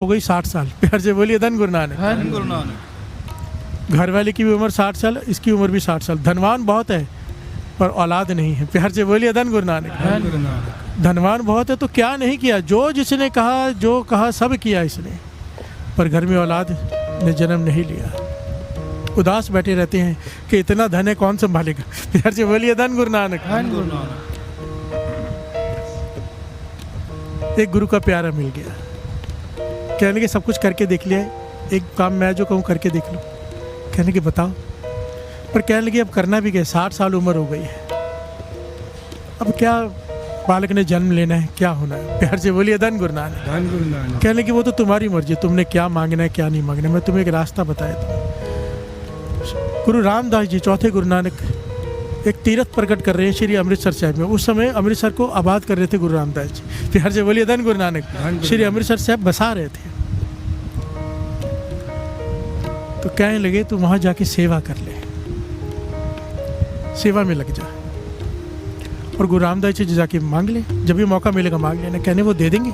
हो गई 60 साल। प्यार से बोलिए धन गुरु नानक। धन गुरु नानक। घर वाले की भी उम्र 60 साल, इसकी उम्र भी 60 साल। धनवान बहुत है पर औलाद नहीं है। प्यार से बोलिए धन गुरु नानक। धन गुरु नानक। धनवान बहुत है तो क्या नहीं किया, जो जिसने कहा जो कहा सब किया इसने, पर घर में औलाद ने जन्म नहीं लिया। उदास बैठे रहते हैं कि इतना धन है कौन संभालेगा। प्यार से बोलिए धन गुरु नानक। धन गुरु नानक। एक गुरु का प्यारा मिल गया, कहने लगे सब कुछ करके देख लिया है, एक काम मैं जो कहूँ करके देख लो। कहने लगे बताओ, पर कहने लगे अब करना भी क्या, 60 साल उम्र हो गई है, अब क्या बालक ने जन्म लेना है, क्या होना है। प्यार से बोलिए धन गुरु नानक। धन गुरु नानक। कहने लगे वो तो तुम्हारी मर्जी, तुमने क्या मांगना है क्या नहीं मांगना है, मैं तुम्हें एक रास्ता बताया था। गुरु रामदास जी चौथे गुरु नानक एक तीर्थ प्रकट कर रहे हैं श्री अमृतसर साहब में। उस समय अमृतसर को आबाद कर रहे थे गुरु रामदास जी। प्यार से बोलिए धन गुरु नानक। श्री अमृतसर साहब बसा रहे थे, तो कहने लगे तू वहां जाके सेवा कर ले, सेवा में लग जा, और गुरु रामदास जी जाके मांग ले, जब भी मौका मिलेगा मांग लेना। कहने वो दे देंगे,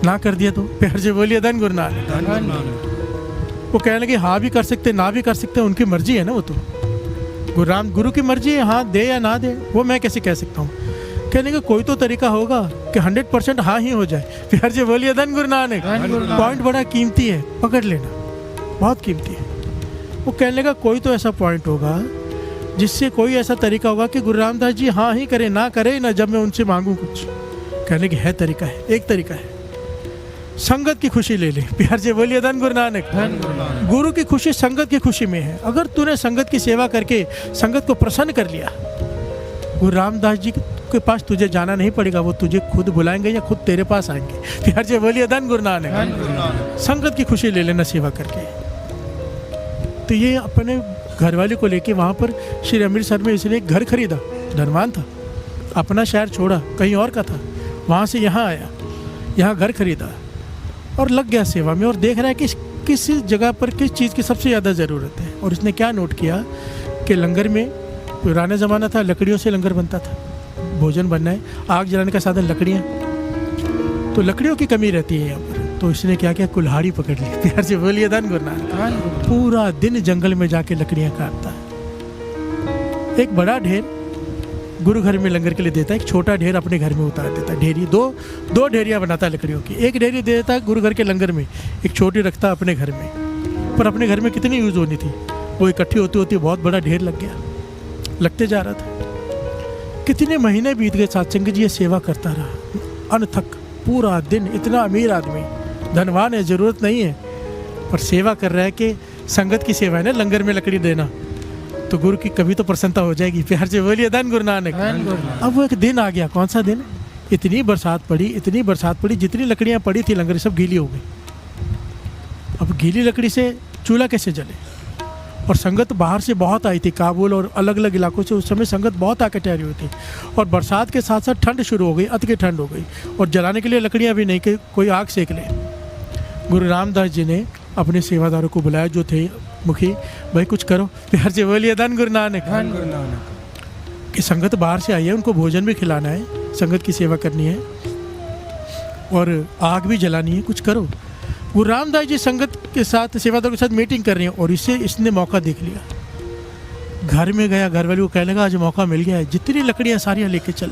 ना कर दिया तो। प्यार से बोलिए धन गुरु नानक। धन गुरु नानक। वो कहने लगे हाँ भी कर सकते ना भी कर सकते, उनकी मर्जी है ना, वो तो गुरु की मर्जी है, हाँ दे या ना दे, वो मैं कैसे कह सकता हूँ। कहने का कोई तो तरीका होगा कि 100% हाँ ही हो जाए। प्यार से बोलिए धन गुरु नानक। पॉइंट बड़ा कीमती है, पकड़ लेना, बहुत कीमती है। वो कहने लगा कोई तो ऐसा पॉइंट होगा जिससे कोई ऐसा तरीका होगा कि गुरु रामदास जी हाँ ही करे ना करे ना, जब मैं उनसे मांगूँ कुछ। कहने की है तरीका है, एक तरीका है, संगत की खुशी ले ले। प्यार से बोलिए धन गुरु नानक। धन गुरु नानक। गुरु की खुशी संगत की खुशी में है। अगर तूने संगत की सेवा करके संगत को प्रसन्न कर लिया, गुरु रामदास जी के पास तुझे जाना नहीं पड़ेगा, वो तुझे खुद बुलाएंगे या खुद तेरे पास आएंगे। प्यार से बोलिए धन गुरु नानक। धन गुरु नानक। संगत की खुशी ले लेना सेवा करके। तो ये अपने घरवाले को लेके वहाँ पर श्री अमृतसर में इसने एक घर खरीदा, धनवान था, अपना शहर छोड़ा, कहीं और का था, वहाँ से यहाँ आया, यहाँ घर खरीदा और लग गया सेवा में, और देख रहा है कि किस जगह पर किस चीज़ की सबसे ज़्यादा ज़रूरत है। और इसने क्या नोट किया कि लंगर में, पुराना ज़माना था, लकड़ियों से लंगर बनता था, भोजन बनना है, आग जलाने का साधन लकड़ियाँ, तो लकड़ियों की कमी रहती है यहाँ पर। तो इसने क्या किया, कुल्हाड़ी पकड़ ली। प्यार से बोलिए धन गुरु नानक। पूरा दिन जंगल में जाके लकड़ियाँ काटता है, एक बड़ा ढेर गुरु घर में लंगर के लिए देता है, एक छोटा ढेर अपने घर में उतार देता है। ढेरी दो ढेरियाँ बनाता है लकड़ियों की, एक ढेरी दे देता है गुरु घर के लंगर में, एक छोटी रखता है अपने घर में। पर अपने घर में कितनी यूज़ होनी थी, वो इकट्ठी होती होती बहुत बड़ा ढेर लग गया, लगते जा रहा था। कितने महीने बीत गए, सत्संग जी ये सेवा करता रहा अनथक पूरा दिन। इतना अमीर आदमी, धनवान है, ज़रूरत नहीं है, पर सेवा कर रहा है कि संगत की सेवा है ना, लंगर में लकड़ी देना, तो गुरु की कभी तो प्रसन्नता हो जाएगी। प्यार से बोलिए धन गुरु नानक। अब वो एक दिन आ गया, कौन सा दिन, इतनी बरसात पड़ी, जितनी लकड़ियाँ पड़ी थी लंगर सब गीली हो गई। अब गीली लकड़ी से चूल्हा कैसे जले, और संगत बाहर से बहुत आई थी, काबुल और अलग अलग इलाकों से उस समय संगत बहुत आकर ठहरी हुई थी, और बरसात के साथ साथ ठंड शुरू हो गई, अति की ठंड हो गई, और जलाने के लिए लकड़ियाँ भी नहीं कि कोई आग सेक ले। गुरु रामदास जी ने अपने सेवादारों को बुलाया जो थे मुखी, भाई कुछ करो। प्यार से बोलिए धन गुरु नानक। धन गुरु नानक। कि संगत बाहर से आई है, उनको भोजन भी खिलाना है, संगत की सेवा करनी है और आग भी जलानी है, कुछ करो। गुरु रामदास जी संगत के साथ, सेवादारों के साथ मीटिंग कर रही है, और इसने मौका देख लिया, घर में गया, घर वाले को कहने लगा आज मौका मिल गया है, जितनी लकड़ियाँ सारियाँ लेके चल।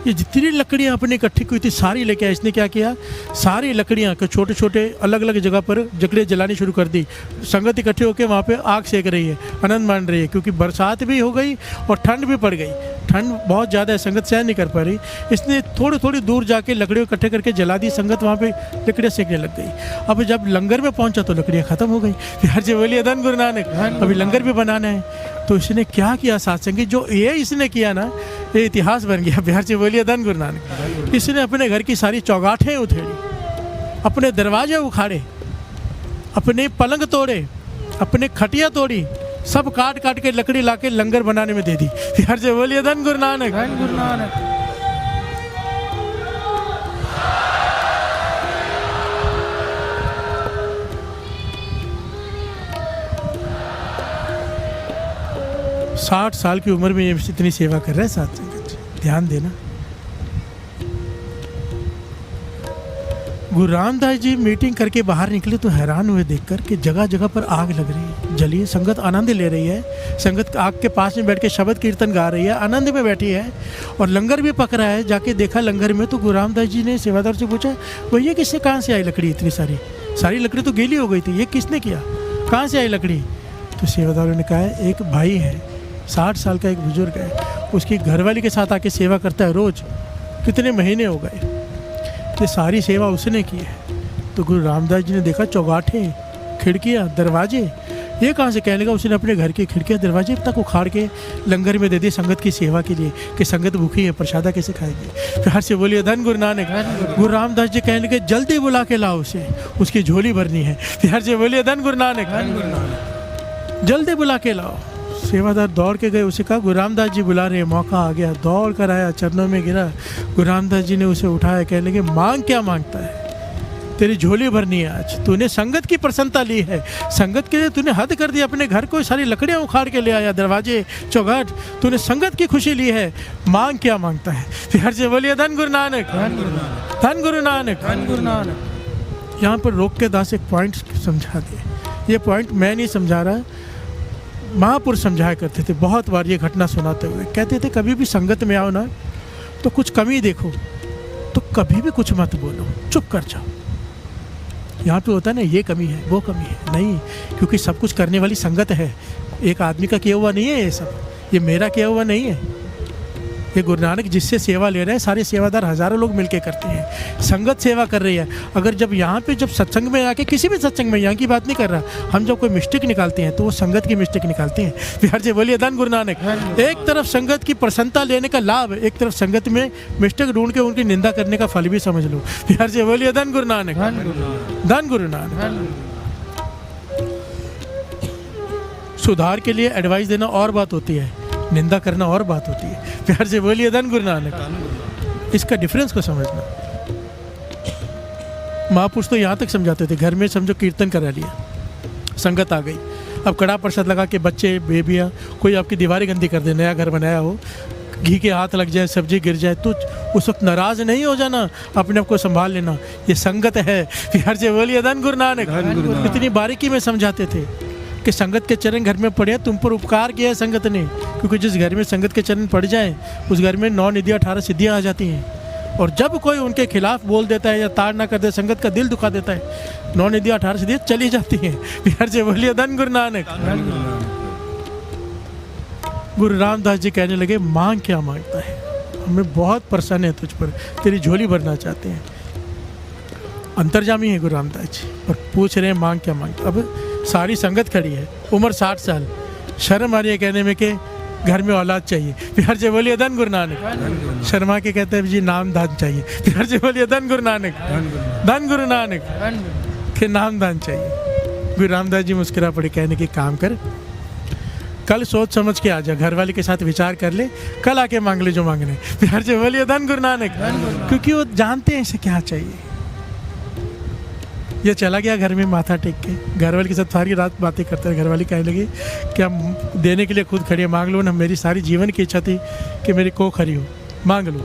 ये जितनी लकड़ियाँ अपने इकट्ठी हुई थी सारी लेके आया। इसने क्या किया, सारी लकड़ियाँ के छोटे छोटे अलग अलग जगह पर लकड़ियाँ जलानी शुरू कर दी। संगत इकट्ठी होकर वहाँ पे आग सेक रही है, आनंद मान रही है, क्योंकि बरसात भी हो गई और ठंड भी पड़ गई, ठंड बहुत ज़्यादा है, संगत सहन नहीं कर पा रही। इसने थोड़ी थोड़ी दूर जाके लकड़ियों इकट्ठे करके जला दी, संगत वहाँ पे लकड़ियाँ सेकने लग गई। अब जब लंगर में पहुँचा तो लकड़ियाँ ख़त्म हो गई। प्यार से बोलिए धन गुरु नानक। अभी लंगर भी बनाना है, तो इसने क्या किया सत्संगी, जो ये इसने किया ना, ये इतिहास बन गया। प्यार से बोलिए धन गुरु नानक। इसने अपने घर की सारी चौगाठें उधेड़ी, अपने दरवाजे उखाड़े, अपने पलंग तोड़े, अपने खटिया तोड़ी, सब काट काट के लकड़ी लाके लंगर बनाने में दे दी। प्यार से बोलिए धन गुरु नानक। धन गुरु नानक। 60 साल की उम्र में ये इतनी सेवा कर रहा है सत्संग, ध्यान देना। गुरु रामदास जी मीटिंग करके बाहर निकले तो हैरान हुए देखकर कि जगह जगह पर आग लग रही है, जली है। संगत आनंद ले रही है, संगत आग के पास में बैठ के शब्द कीर्तन गा रही है, आनंद में बैठी है और लंगर भी पक रहा है। जाके देखा लंगर में तो गुरु रामदास जी ने सेवादार से पूछा, भैया किससे कहाँ से आई लकड़ी इतनी सारी? सारी लकड़ी तो गीली हो गई थी, ये किसने किया, कहाँ से आई लकड़ी? तो सेवादारों ने कहा है एक भाई है, 60 साल का एक बुजुर्ग है, उसकी घरवाली के साथ आके सेवा करता है रोज़, कितने महीने हो गए, ये सारी सेवा उसने की है। तो गुरु रामदास जी ने देखा चौगाठे, खिड़कियाँ, दरवाजे, ये कहाँ से? कहने लगा उसने अपने घर की खिड़कियाँ दरवाजे तक उखाड़ के लंगर में दे दी संगत की सेवा के लिए कि संगत भूखी है, प्रसादा कैसे खाएगी। प्यार से बोलिए धन गुरु नानक। गुरु रामदास जी कहने लगे जल्दी बुला के लाओ उसे, उसकी झोली भरनी है। प्यार से बोलिए धन गुरु नानक, जल्दी बुला के लाओ। सेवादार दौड़ के गए, उसे कहा गुरु रामदास जी बुला रहे, मौका आ गया। दौड़ कर आया, चरणों में गिरा, गुरु रामदास जी ने उसे उठाया, कहने लगे मांग क्या मांगता है, तेरी झोली भरनी है आज, तूने संगत की प्रसन्नता ली है, संगत के लिए तूने हद कर दी, अपने घर को सारी लकड़ियाँ उखाड़ के ले आया, दरवाजे चौगाट, तूने संगत की खुशी ली है, मांग क्या मांगता है। फिर से बोलिए धन गुरु नानक, धन गुरु नानक, धन गुरु नानक। यहाँ पर रोक के दास एक पॉइंट समझा दे, ये पॉइंट मैं नहीं समझा रहा, महापुरुष समझाया करते थे, बहुत बार ये घटना सुनाते हुए कहते थे कभी भी संगत में आओ ना तो कुछ कमी देखो तो कभी भी कुछ मत बोलो, चुप कर जाओ। यहाँ पे होता है ना ये कमी है वो कमी है, नहीं, क्योंकि सब कुछ करने वाली संगत है, एक आदमी का किया हुआ नहीं है ये सब, ये मेरा किया हुआ नहीं है। ये गुरु नानक जिससे सेवा ले रहे हैं, सारे सेवादार हज़ारों लोग मिलके करते हैं, संगत सेवा कर रही है। अगर जब यहाँ पे जब सत्संग में आके, किसी भी सत्संग में, यहाँ की बात नहीं कर रहा, हम जब कोई मिस्टेक निकालते हैं तो वो संगत की मिस्टेक निकालते हैं। बिहार से बोलिए धन गुरु नानक। एक तरफ संगत की प्रसन्नता लेने का लाभ, एक तरफ संगत में मिस्टेक ढूंढ के उनकी निंदा करने का फल भी समझ लो। बिहार से बोलिए धन गुरु नानक, धन गुरु नानक। सुधार के लिए एडवाइस देना और बात होती है, निंदा करना और बात होती है। प्यार से बोलिए धन गुरु नानक। इसका डिफरेंस को समझना। महापुरुष तो यहाँ तक समझाते थे, घर में समझो कीर्तन करा लिया, संगत आ गई, अब कड़ा प्रसाद लगा के बच्चे बेबियाँ कोई आपकी दीवारें गंदी कर दे, नया घर बनाया हो, घी के हाथ लग जाए, सब्जी गिर जाए, तो उस वक्त नाराज नहीं हो जाना, अपने आप को संभाल लेना, ये संगत है। प्यार से बोलिए धन गुरु नानक। इतनी बारीकी में समझाते थे कि संगत के चरण घर में पड़े, तुम पर उपकार किया है संगत ने, क्योंकि जिस घर में संगत के चरण पड़ जाए उस घर में 9 निधियाँ 18 सिद्धियाँ आ जाती हैं। और जब कोई उनके खिलाफ बोल देता है या ताड़ ना कर दे, संगत का दिल दुखा देता है, 9 निधियाँ 18 सिद्धियाँ चली जाती हैं। प्यार से बोलिए धन गुरु नानक। गुरु रामदास जी कहने लगे मांग क्या मांगता है, हमें बहुत प्रसन्न है तुझ पर, तेरी झोली भरना चाहते हैं। अंतर्जामी है गुरु रामदास जी और पूछ रहे हैं मांग क्या मांगता। अब सारी संगत खड़ी है, उम्र 60 साल, शर्म आ रही है कहने में कि घर में औलाद चाहिए। प्यार से बोलिए धन गुरु नानक। शर्मा के कहते हैं जी नाम दान चाहिए। प्यार से बोलिए धन गुरु नानक, धन गुरु नानक के नाम दान चाहिए। गुरु रामदास जी मुस्कुरा पड़े, कहने की काम कर, कल सोच समझ के आ जा, घर वाले के साथ विचार कर ले, कल आके मांग ले जो मांगने। प्यार से बोलिए धन गुरु नानक। क्योंकि वो जानते हैं इसे क्या चाहिए। ये चला गया घर में माथा टेक के, घर वाले के साथ सारी रात बातें करते रहे। घर वाली कहने लगी कि हम देने के लिए खुद खड़ी है, मांग लो ना, मेरी सारी जीवन की इच्छा थी कि मेरी को खड़ी हो, मांग लो।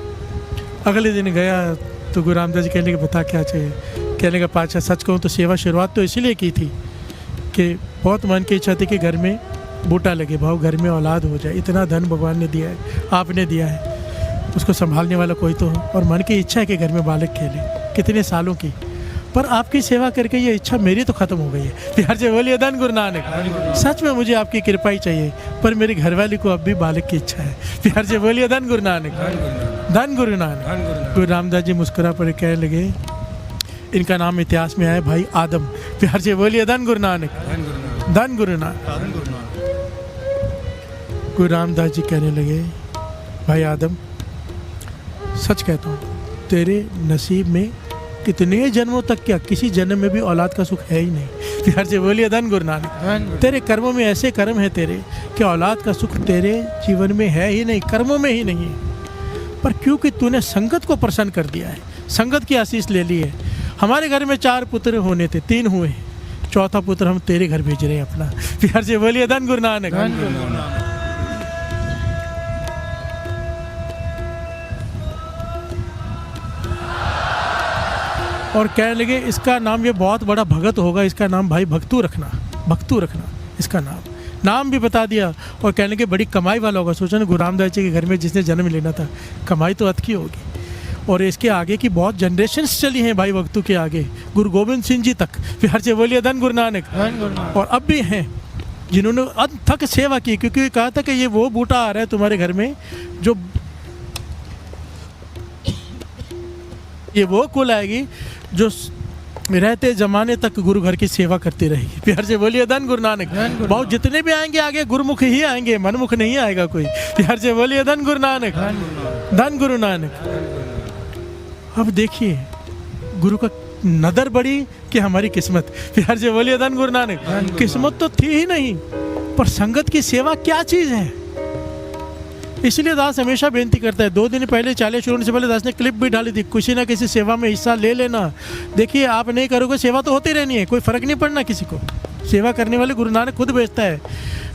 अगले दिन गया तो गुरु रामदास जी कहने लगे बता क्या चाहिए। कहने लगा पाचा सच कहूँ तो सेवा शुरुआत तो इसीलिए की थी कि बहुत मन की इच्छा थी कि घर में बूटा लगे, भाव घर में औलाद हो जाए, इतना धन भगवान ने दिया है, आपने दिया है, उसको संभालने वाला कोई तो हो, और मन की इच्छा है कि घर में बालक खेले, कितने सालों की, पर आपकी सेवा करके ये इच्छा मेरी तो खत्म हो गई है। प्यार से बोलिए धन गुरु नानक। सच में मुझे आपकी कृपा ही चाहिए, पर मेरी घरवाली को अब भी बालक की इच्छा है। प्यार से बोलिए धन गुरु नानक, धन गुरु नानक। गुरु रामदास जी मुस्कुरा पड़े, कहने लगे इनका नाम इतिहास में आया भाई आदम। प्यार से बोलिए धन गुरु नानक, धन गुरु नानक। गुरु रामदास जी कहने लगे भाई आदम, सच कहता हूँ तेरे नसीब में कितने जन्मों तक क्या किसी जन्म में भी औलाद का सुख है ही नहीं। प्यार से बोलिए धन गुरु नानक। तेरे कर्मों में ऐसे कर्म है तेरे कि औलाद का सुख तेरे जीवन में है ही नहीं, कर्मों में ही नहीं है। पर क्योंकि तूने संगत को प्रसन्न कर दिया है, संगत की आशीष ले ली है। हमारे घर में 4 पुत्र होने थे, 3 हुए, चौथा पुत्र हम तेरे घर भेज रहे हैं अपना। प्यार से बोलिए धन गुरु नानक। और कहने लगे इसका नाम, ये बहुत बड़ा भगत होगा, इसका नाम भाई भक्तू रखना, भक्तू रखना इसका नाम भी बता दिया। और कहने लगे बड़ी कमाई वाला होगा। सोचा ना, गुरु रामदास जी के घर में जिसने जन्म लेना था, कमाई तो अतकी होगी। और इसके आगे की बहुत जनरेशन्स चली हैं भाई भक्तू के आगे, गुरु गोविंद सिंह जी तक, फिर से बोलिए धन गुरु नानक। और अब भी हैं जिन्होंने अथक सेवा की, क्योंकि कहा था कि ये वो बूटा आ रहा है तुम्हारे घर में जो, ये वो कुल आएगी जो रहते ज़माने तक गुरु घर की सेवा करती रहेगी। प्यार से बोलिए धन गुरु नानक। बहुत जितने भी आएंगे आगे गुरुमुख ही आएंगे, मनमुख नहीं आएगा कोई। प्यार से बोलिए धन गुरु नानक, धन गुरु नानक। अब देखिए गुरु का नदर बड़ी कि हमारी किस्मत। प्यार से बोलिए धन गुरु नानक। किस्मत तो थी ही नहीं, पर संगत की सेवा क्या चीज़ है। इसलिए दास हमेशा बेनती करता है। 2 दिन पहले चालीस शुरू होने से पहले दास ने क्लिप भी डाली थी, किसी ना किसी सेवा में हिस्सा ले लेना। देखिए आप नहीं करोगे सेवा तो होती रहनी है, कोई फ़र्क नहीं पड़ना किसी को। सेवा करने वाले गुरु नानक खुद भेजता है।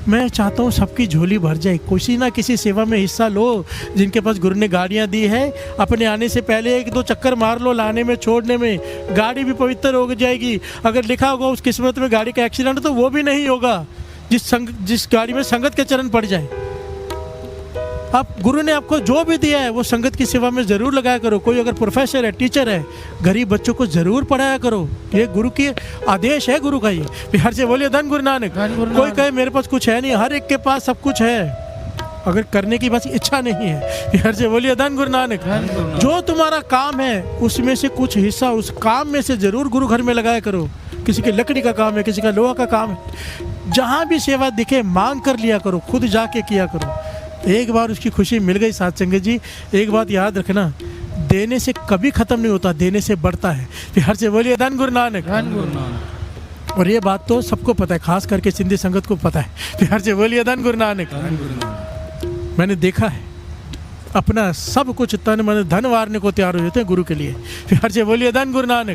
मैं चाहता हूँ सबकी झोली भर जाए, किसी ना किसी सेवा में हिस्सा लो। जिनके पास गुरु ने गाड़ियाँ दी है, अपने आने से पहले 1-2 चक्कर मार लो, लाने में छोड़ने में गाड़ी भी पवित्र हो जाएगी। अगर लिखा होगा उस किस्मत में गाड़ी का एक्सीडेंट तो वो भी नहीं होगा जिस गाड़ी में संगत के चरण पड़ जाए। आप गुरु ने आपको जो भी दिया है वो संगत की सेवा में ज़रूर लगाया करो। कोई अगर प्रोफेसर है, टीचर है, गरीब बच्चों को ज़रूर पढ़ाया करो। ये गुरु की आदेश है, गुरु का ये। बिहार से बोलिए धन गुरु नानक। कोई कहे मेरे पास कुछ है नहीं, हर एक के पास सब कुछ है, अगर करने की बस इच्छा नहीं है। बिहार से बोलिए धन गुरु नानक। जो तुम्हारा काम है उसमें से कुछ हिस्सा उस काम में से ज़रूर गुरु घर में लगाया करो। किसी की लकड़ी का काम है, किसी का लोहा का काम है, जहाँ भी सेवा दिखे मांग कर लिया करो, खुद जाके किया करो। एक बार उसकी खुशी मिल गई साथ संगत जी, एक बात याद रखना, देने से कभी ख़त्म नहीं होता, देने से बढ़ता है। बिहार से बोलिए धन गुरु नानक। और ये बात तो सबको पता है, खास करके सिंधी संगत को पता है। बिहार से बोलिए धन गुरु नानक। मैंने देखा है, अपना सब कुछ तन मन धन वारने को तैयार हो जाते हैं गुरु के लिए। बिहार से बोलिए धन गुरु नानक।